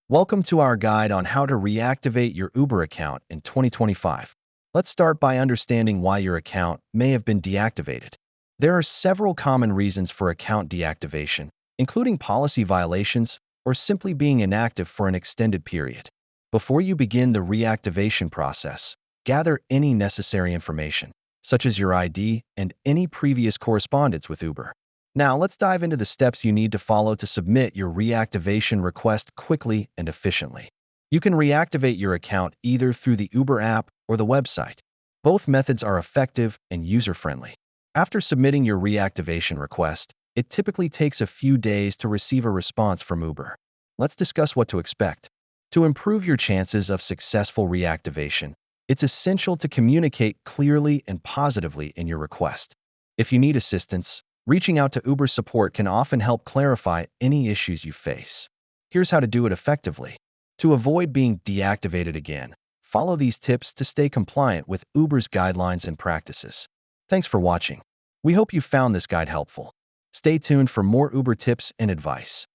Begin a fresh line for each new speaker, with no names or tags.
Welcome to our guide on how to reactivate your Uber account in 2025. Let's start by understanding why your account may have been deactivated. There are several common reasons for account deactivation, including policy violations or simply being inactive for an extended period. Before you begin the reactivation process, gather any necessary information, such as your ID and any previous correspondence with Uber. Now, let's dive into the steps you need to follow to submit your reactivation request quickly and efficiently. You can reactivate your account either through the Uber app or the website. Both methods are effective and user-friendly. After submitting your reactivation request, it typically takes a few days to receive a response from Uber. Let's discuss what to expect. To improve your chances of successful reactivation, it's essential to communicate clearly and positively in your request. If you need assistance, reaching out to Uber support can often help clarify any issues you face. Here's how to do it effectively. To avoid being deactivated again, follow these tips to stay compliant with Uber's guidelines and practices. Thanks for watching. We hope you found this guide helpful. Stay tuned for more Uber tips and advice.